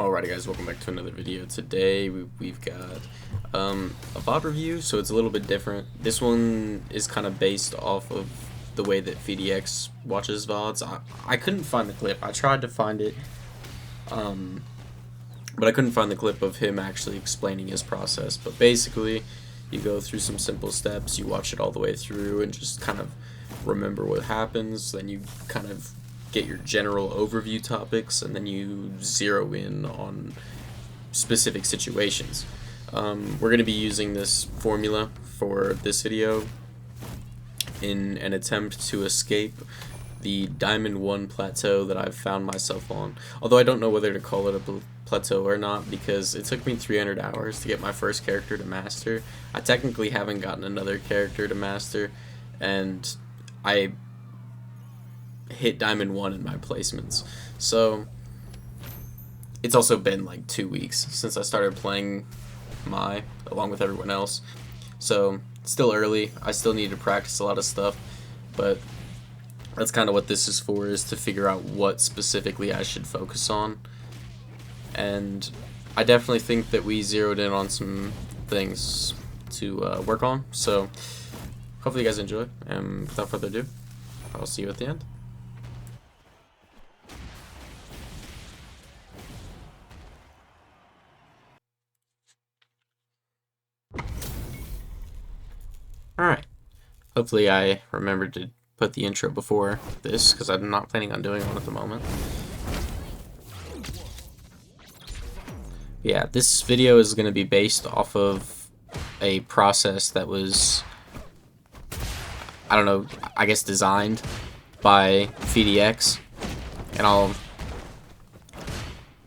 Alrighty guys, welcome back to another video. Today we've got a VOD review, so it's a little bit different. This one is kind of based off of the way that VDX watches VODs. I couldn't find the clip. I tried to find it, but I couldn't find the clip of him actually explaining his process. But basically, you go through some simple steps, you watch it all the way through, and just kind of remember what happens. Then you kind of get your general overview topics, and then you zero in on specific situations. We're going to be using this formula for this video in an attempt to escape the Diamond 1 plateau that I've found myself on. Although I don't know whether to call it a plateau or not, because it took me 300 hours to get my first character to master. I technically haven't gotten another character to master, and I hit Diamond 1 in my placements. So it's also been like 2 weeks since I started playing along with everyone else. So it's still early. I still need to practice a lot of stuff, but that's kind of what this is for, is to figure out what specifically I should focus on. And I definitely think that we zeroed in on some things to work on. So hopefully you guys enjoy, and without further ado, I'll see you at the end. Alright, hopefully I remembered to put the intro before this, because I'm not planning on doing one at the moment. Yeah, this video is going to be based off of a process that was, I don't know, I guess designed by VDX, and I'll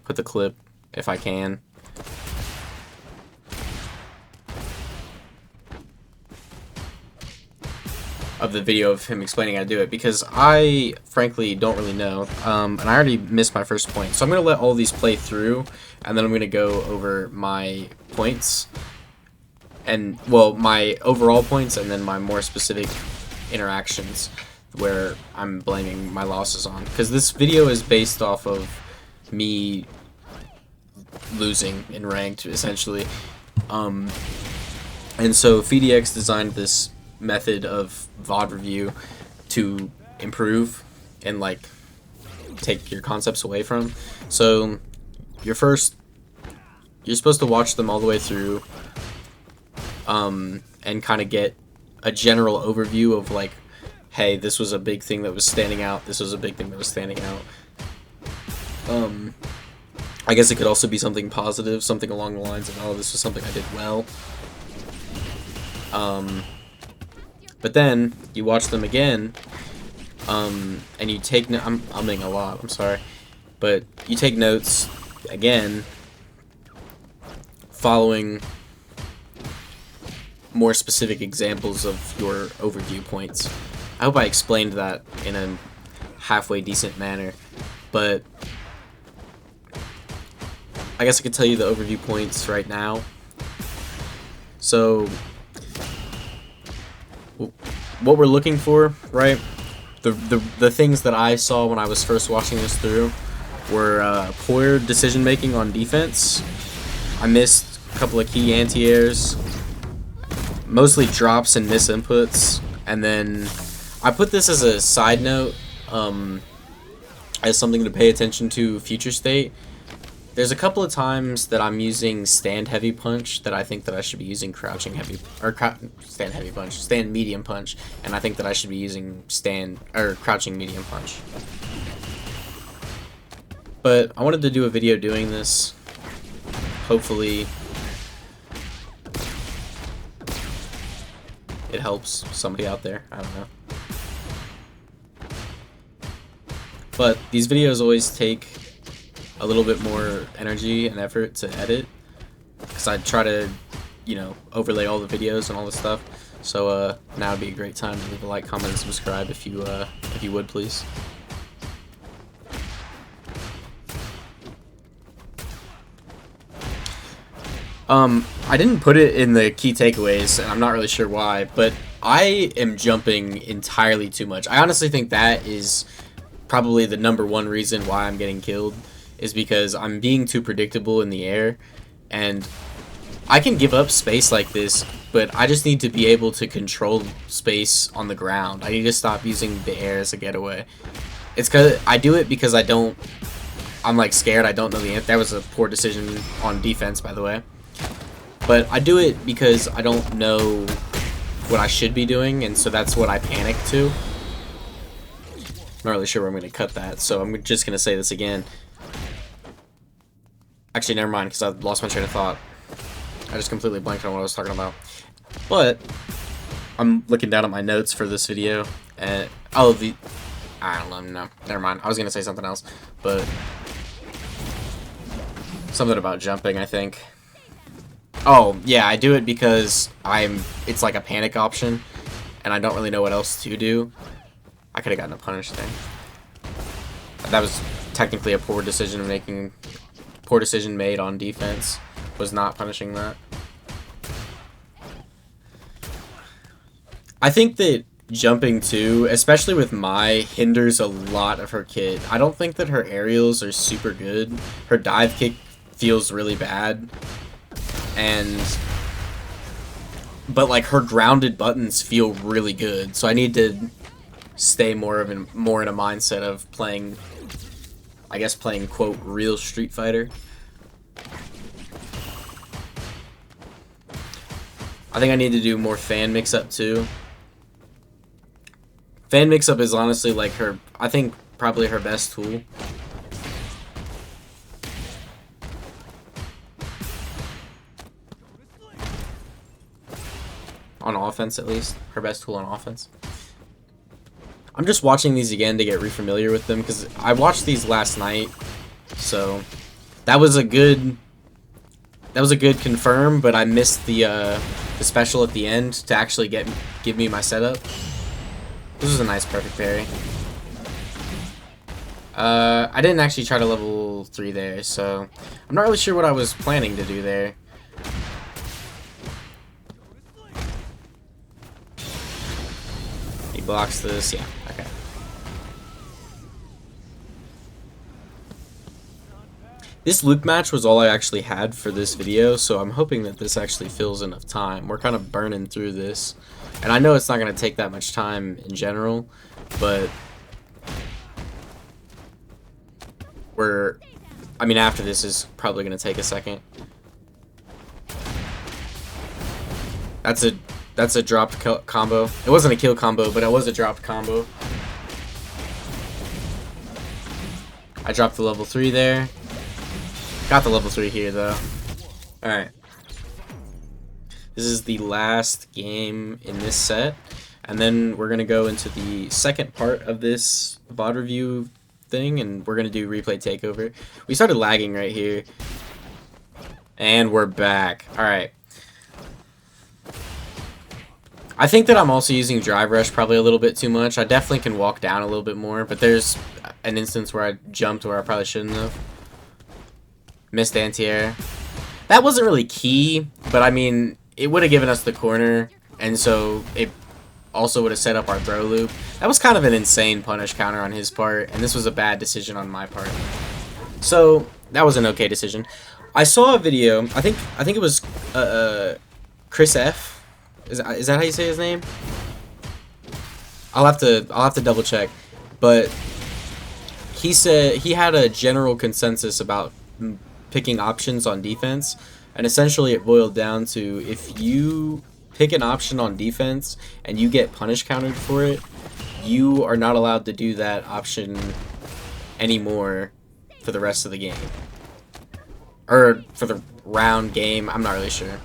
put the clip if I can. Of the video of him explaining how to do it, because I frankly don't really know, and I already missed my first point, so I'm going to let all these play through, and then I'm going to go over my points, and well, my overall points, and then my more specific interactions where I'm blaming my losses on, because this video is based off of me losing in ranked, essentially. And so VDX designed this method of VOD review to improve and like take your concepts away from. So you're supposed to watch them all the way through, and kind of get a general overview of like, hey, this was a big thing that was standing out, this was a big thing that was standing out. I guess it could also be something positive, something along the lines of, oh, this was something I did well. But then you watch them again, and you take I'm humming a lot, I'm sorry, but you take notes again, following more specific examples of your overview points. I hope I explained that in a halfway decent manner, but I guess I could tell you the overview points right now. So what we're looking for, right? The things that I saw when I was first watching this through were poor decision making on defense. I missed a couple of key anti-airs, mostly drops and misinputs, and then I put this as a side note, as something to pay attention to future state. There's a couple of times that I'm using stand heavy punch that I think that I should be using crouching heavy, or stand medium punch, and I think that I should be using crouching medium punch. But I wanted to do a video doing this. Hopefully it helps somebody out there, I don't know. But these videos always take a little bit more energy and effort to edit, because I try to, you know, overlay all the videos and all this stuff. So now would be a great time to leave a like, comment, and subscribe if you would, please. I didn't put it in the key takeaways, and I'm not really sure why, but I am jumping entirely too much. I honestly think that is probably the #1 reason why I'm getting killed, is because I'm being too predictable in the air, and I can give up space like this, but I just need to be able to control space on the ground. I need to stop using the air as a getaway. It's because I do it because I'm like scared. I don't know the answer. That was a poor decision on defense, by the way. But I do it because I don't know what I should be doing, and so that's what I panic to. Not really sure where I'm going to cut that, so I'm just going to say this again. Actually, never mind, because I lost my train of thought. I just completely blanked on what I was talking about. But I'm looking down at my notes for this video, and I don't know, no, never mind. I was going to say something else, but something about jumping, I think. Oh, yeah, I do it because it's like a panic option, and I don't really know what else to do. I could have gotten a punish there. That was technically a poor decision made on defense, was not punishing that. I think that jumping too, especially with Mai, hinders a lot of her kit. I don't think that her aerials are super good. Her dive kick feels really bad. But like her grounded buttons feel really good, so I need to stay more in a mindset of playing, I guess, playing quote real Street Fighter. I think I need to do more fan mix up too. Fan mix up is honestly like I think probably her best tool. On offense, at least. Her best tool on offense. I'm just watching these again to get re-familiar with them, because I watched these last night, so that was a good confirm, but I missed the special at the end to actually give me my setup. This was a nice perfect parry. I didn't actually try to level 3 there, so I'm not really sure what I was planning to do there. He blocks this, yeah, okay. This loop match was all I actually had for this video, so I'm hoping that this actually fills enough time. We're kind of burning through this, and I know it's not going to take that much time in general, but I mean, after this is probably going to take a second. That's a dropped combo. It wasn't a kill combo, but it was a dropped combo. I dropped the level 3 there. Got the level 3 here, though. Alright. This is the last game in this set. And then we're going to go into the second part of this VOD review thing, and we're going to do replay takeover. We started lagging right here. And we're back. Alright. I think that I'm also using Drive Rush probably a little bit too much. I definitely can walk down a little bit more, but there's an instance where I jumped where I probably shouldn't have. Missed anti-air. That wasn't really key, but I mean, it would have given us the corner, and so it also would have set up our throw loop. That was kind of an insane punish counter on his part, and this was a bad decision on my part. So, that was an okay decision. I saw a video, I think it was Chris F. Is that how you say his name? I'll have to double check, but he said he had a general consensus about picking options on defense, and essentially it boiled down to if you pick an option on defense and you get punish countered for it, you are not allowed to do that option anymore for the rest of the game, or for the round game. I'm not really sure.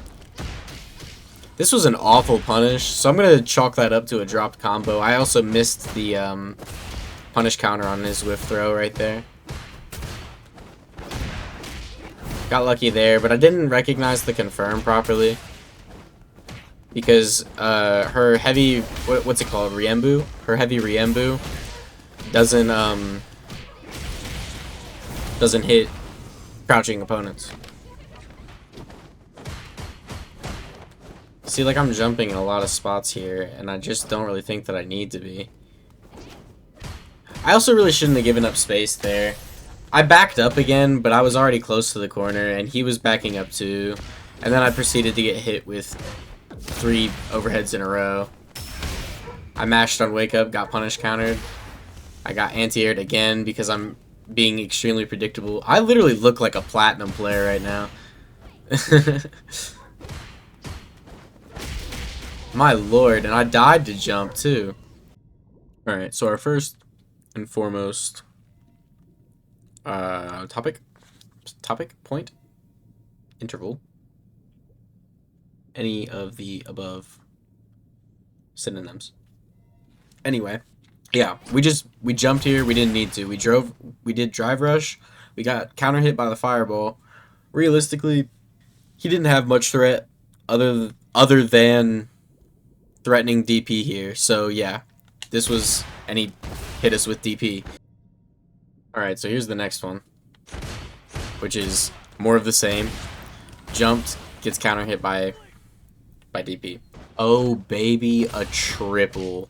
This was an awful punish, so I'm going to chalk that up to a dropped combo. I also missed the punish counter on his whiff throw right there. Got lucky there, but I didn't recognize the confirm properly. Because her heavy, what's it called, Riembu? Her heavy Riembu doesn't hit crouching opponents. See, like, I'm jumping in a lot of spots here, and I just don't really think that I need to be. I also really shouldn't have given up space there. I backed up again, but I was already close to the corner, and he was backing up too. And then I proceeded to get hit with 3 overheads in a row. I mashed on wake up, got punish countered. I got anti-aired again because I'm being extremely predictable. I literally look like a platinum player right now. My lord, and I died to jump too. Alright, so our first and foremost topic, point, interval, any of the above synonyms. Anyway, yeah, we jumped here. We didn't need to. We did drive rush. We got counter hit by the fireball. Realistically, he didn't have much threat other than threatening DP here. So yeah, this was, and he hit us with DP. All right, so here's the next one, which is more of the same. Jumped, gets counter hit by DP. Oh baby, a triple.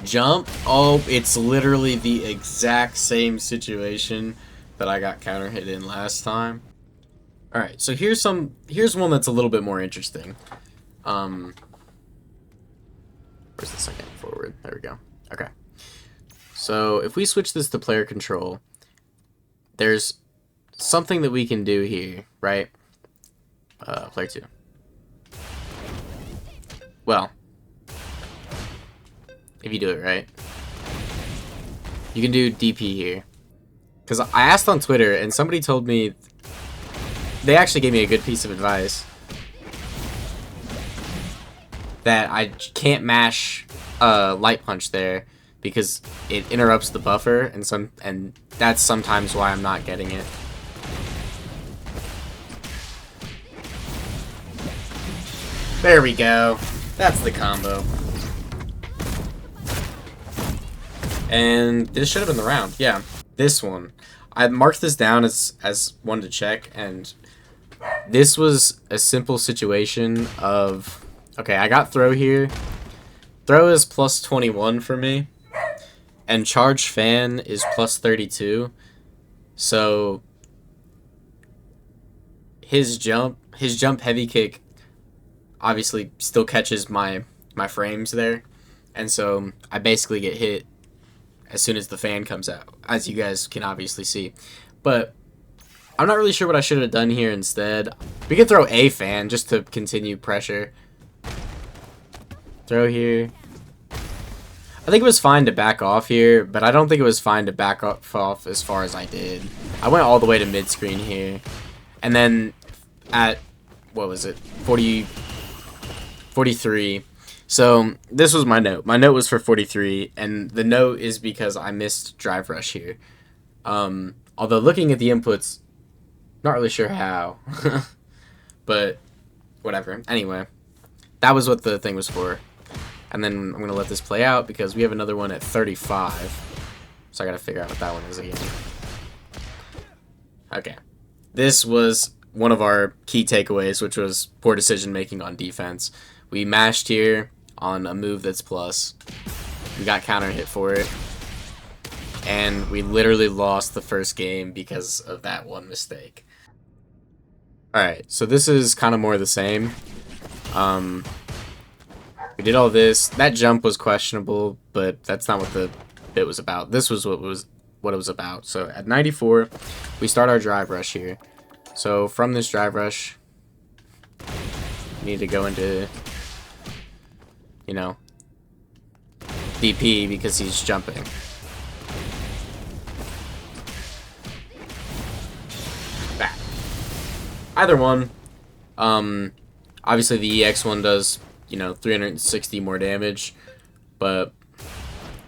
Jump. Oh, it's literally the exact same situation that I got counter hit in last time. All right, so here's one that's a little bit more interesting. Where's the second forward? There we go. Okay. So if we switch this to player control, there's something that we can do here, right? Player 2. Well, if you do it right, you can do DP here. Because I asked on Twitter, and somebody told me, they actually gave me a good piece of advice, that I can't mash light punch there because it interrupts the buffer, and that's sometimes why I'm not getting it. There we go. That's the combo. And this should have been the round. Yeah, this one. I marked this down as one to check, and this was a simple situation of, okay, I got throw here. Throw is plus 21 for me, and charge fan is plus 32. So his jump heavy kick obviously still catches my frames there, and so I basically get hit as soon as the fan comes out, as you guys can obviously see. But I'm not really sure what I should have done here instead. We could throw a fan just to continue pressure. Throw here. I think it was fine to back off here, but I don't think it was fine to back off as far as I did. I went all the way to mid-screen here. And then at, what was it, 43. So this was my note. My note was for 43, and the note is because I missed drive rush here. Although looking at the inputs, not really sure how. But whatever. Anyway, that was what the thing was for. And then I'm going to let this play out because we have another one at 35. So I got to figure out what that one is again. Okay. This was one of our key takeaways, which was poor decision making on defense. We mashed here on a move that's plus. We got counter hit for it. And we literally lost the first game because of that one mistake. Alright, so this is kind of more the same. We did all this. That jump was questionable, but that's not what the bit was about. This was what it was about. So at 94, we start our drive rush here. So from this drive rush, we need to go into, you know, DP because he's jumping. Back. Either one. Obviously the EX one does, you know, 360 more damage, but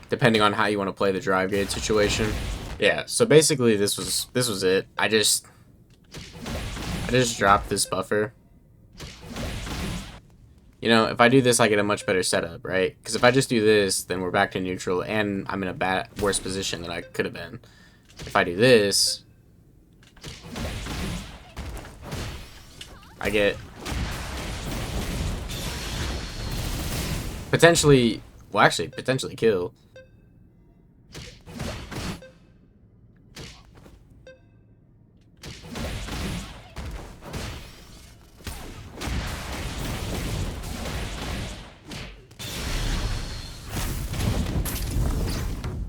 depending on how you want to play the drive gauge situation. Yeah, so basically this was it. I just dropped this buffer. You know, if I do this, I get a much better setup, right? Because if I just do this, then we're back to neutral, and I'm in a worse position than I could have been. If I do this, I get potentially, well, actually, potentially kill.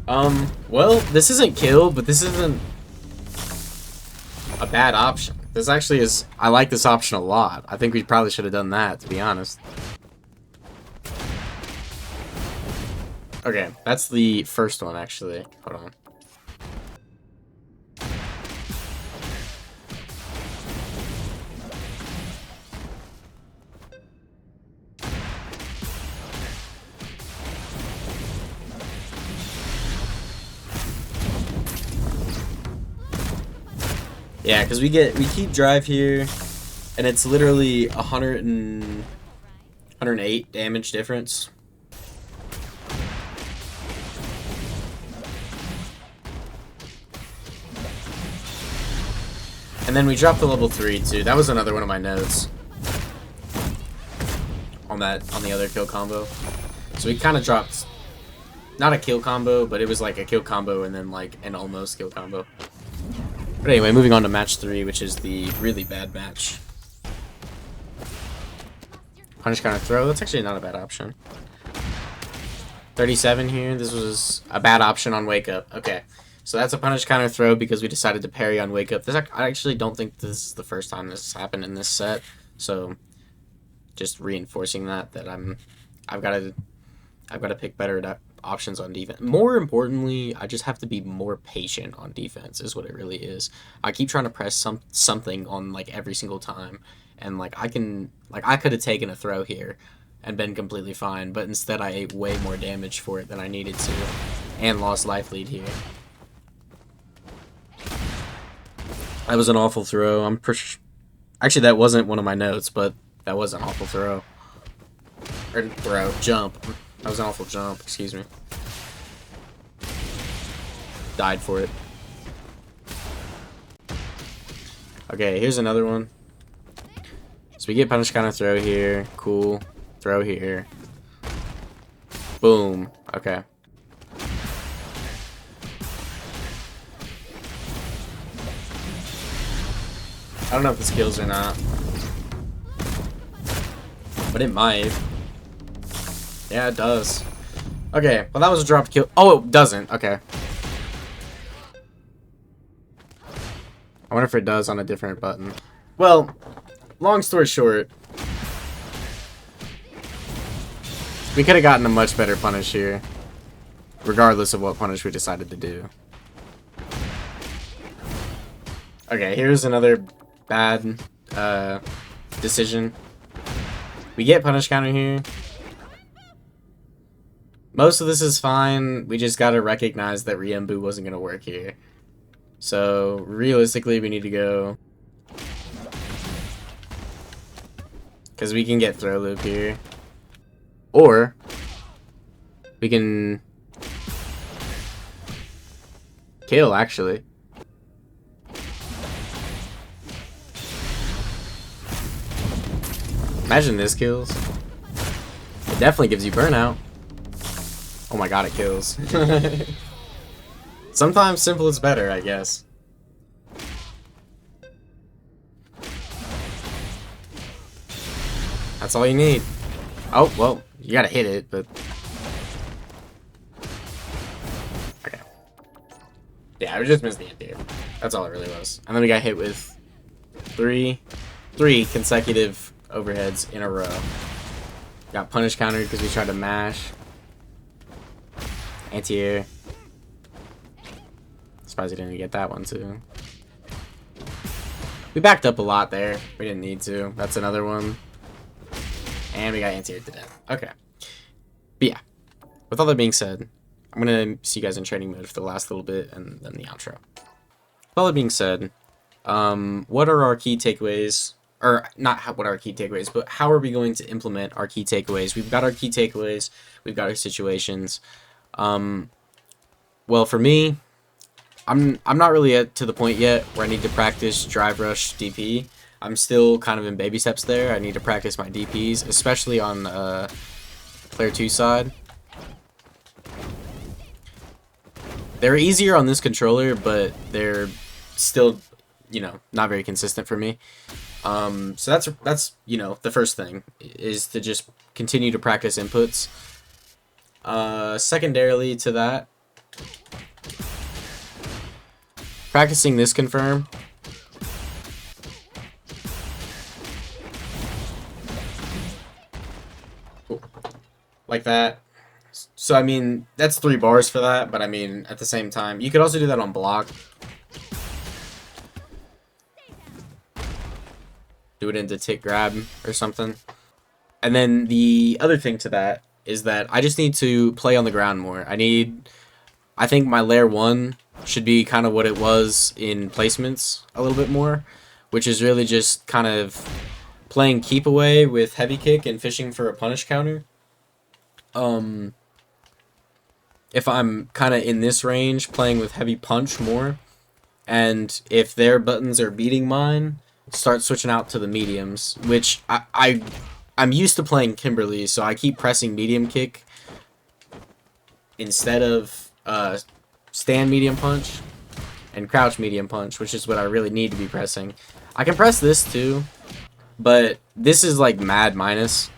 Well, this isn't kill, but this isn't a bad option. This actually is, I like this option a lot. I think we probably should have done that, to be honest. Okay, that's the first one, actually. Hold on. Yeah, because we keep drive here, and it's literally 108 damage difference. And then we dropped the level 3 too. That was another one of my notes on the other kill combo. So we kind of dropped not a kill combo, but it was like a kill combo and then like an almost kill combo. But anyway, moving on to match 3, which is the really bad match. Punish counter throw. That's actually not a bad option. 37 here. This was a bad option on wake up. Okay. So that's a punish counter throw because we decided to parry on wake up. I actually don't think this is the first time this has happened in this set. So just reinforcing that I've got to pick better options on defense. More importantly, I just have to be more patient on defense is what it really is. I keep trying to press something on like every single time, and like I could have taken a throw here and been completely fine, but instead I ate way more damage for it than I needed to and lost life lead here. That was an awful throw. Actually, that wasn't one of my notes, but that was an awful throw. Or jump. That was an awful jump, excuse me. Died for it. Okay, here's another one. So we get punish counter throw here. Cool. Throw here. Boom. Okay. I don't know if this kills or not. But it might. Yeah, it does. Okay, well that was a dropped kill. Oh, it doesn't. Okay. I wonder if it does on a different button. Well, long story short, we could have gotten a much better punish here, regardless of what punish we decided to do. Okay, here's another bad decision. We get punish counter here. Most of this is fine. We just gotta recognize that Riembu wasn't gonna work here. So realistically, we need to go because we can get throw loop here, or we can kill actually. Imagine this kills. It definitely gives you burnout. Oh my god, it kills. Sometimes simple is better, I guess. That's all you need. Oh, well, you gotta hit it, but... Okay. Yeah, I just missed the end here. That's all it really was. And then we got hit with three consecutive overheads in a row. Got punish countered because we tried to mash. Anti-air. Surprised we didn't get that one too. We backed up a lot there. We didn't need to. That's another one. And we got anti-air to death. Okay. But yeah. With all that being said, I'm going to see you guys in training mode for the last little bit and then the outro. With all that being said, what are our key takeaways? Or not what are our key takeaways, but how are we going to implement our key takeaways? We've got our key takeaways. We've got our situations. Well, for me, I'm not really to the point yet where I need to practice drive rush DP. I'm still kind of in baby steps there. I need to practice my DPs, especially on player 2 side. They're easier on this controller, but they're still, you know, not very consistent for me. So that's you know, the first thing is to just continue to practice inputs. Secondarily to that, Practicing this confirm. Like that. So, I mean, that's 3 bars for that, but I mean, at the same time, you could also do that on block. Do it into tick grab or something. And then the other thing to that is that I just need to play on the ground more. I think my layer 1 should be kind of what it was in placements a little bit more, which is really just kind of playing keep away with heavy kick and fishing for a punish counter. If I'm kind of in this range, playing with heavy punch more, and if their buttons are beating mine, start switching out to the mediums, which I'm used to playing Kimberly, so I keep pressing medium kick instead of stand medium punch and crouch medium punch, which is what I really need to be pressing. I can press this too, but this is like mad minus.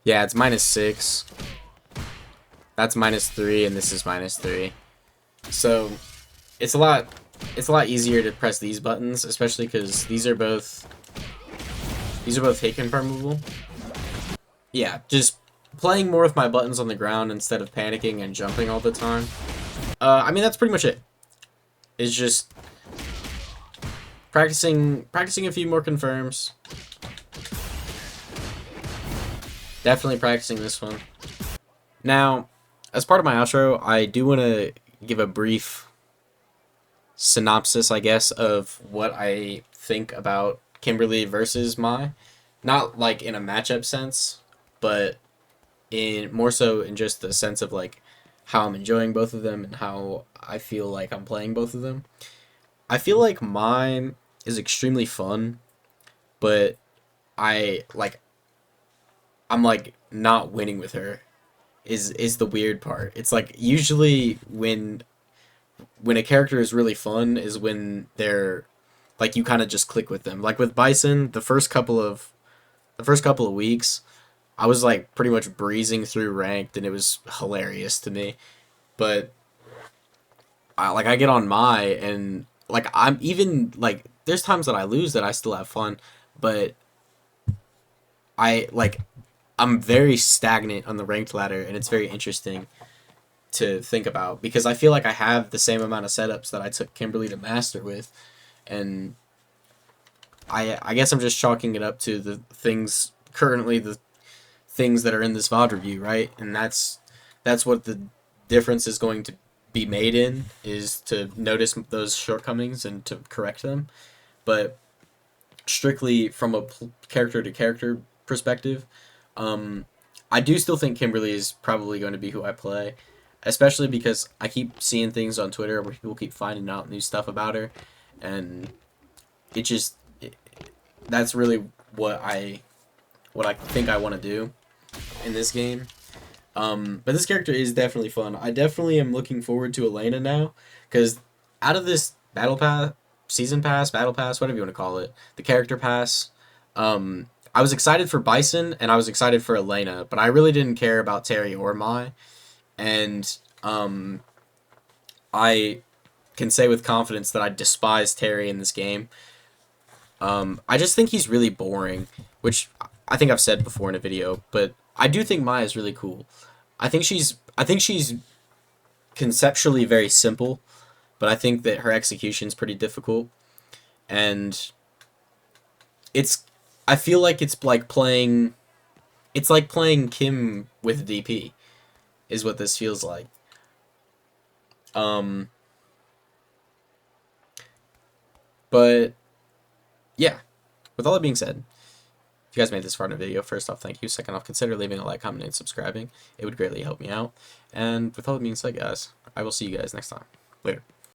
Yeah, it's -6. That's -3, and this is -3. So it's a lot easier to press these buttons, especially because these are both hit confirmable. Yeah, just playing more with my buttons on the ground instead of panicking and jumping all the time. I mean, that's pretty much it. It's just practicing a few more confirms. Definitely practicing this one. Now, as part of my outro, I do want to give a brief synopsis, I guess, of what I think about Kimberly versus Mai. Not like in a matchup sense, but in more so in just the sense of like how I'm enjoying both of them and how I feel like I'm playing both of them. I feel like Mai is extremely fun, but I'm like not winning with her is the weird part. It's like usually when a character is really fun is when they're like you kind of just click with them. Like with Bison, the first couple of weeks, I was like pretty much breezing through ranked and it was hilarious to me. But I get on Mai and like I'm even like there's times that I lose that I still have fun, but I'm very stagnant on the ranked ladder, and it's very interesting to think about because I feel like I have the same amount of setups that I took Kimberly to master with, and I guess I'm just chalking it up to the things that are in this VOD review, right? And that's what the difference is going to be made in, is to notice those shortcomings and to correct them. But strictly from a character to character perspective, I do still think Kimberly is probably going to be who I play, especially because I keep seeing things on Twitter where people keep finding out new stuff about her, and that's really what I think I want to do in this game. But this character is definitely fun. I definitely am looking forward to Elena now, because out of this battle pass, season pass, battle pass, whatever you want to call it, the character pass, I was excited for Bison and I was excited for Elena, but I really didn't care about Terry or Mai. And I can say with confidence that I despise Terry in this game. I just think he's really boring, which I think I've said before in a video, but I do think Mai is really cool. I think she's conceptually very simple, but I think that her execution is pretty difficult, and I feel like it's like playing Kim with DP is what this feels like. But yeah, with all that being said, if you guys made this far in the video, first off, thank you. Second off, consider leaving a like, comment, and subscribing. It would greatly help me out. And with all that being said, guys, I will see you guys next time. Later.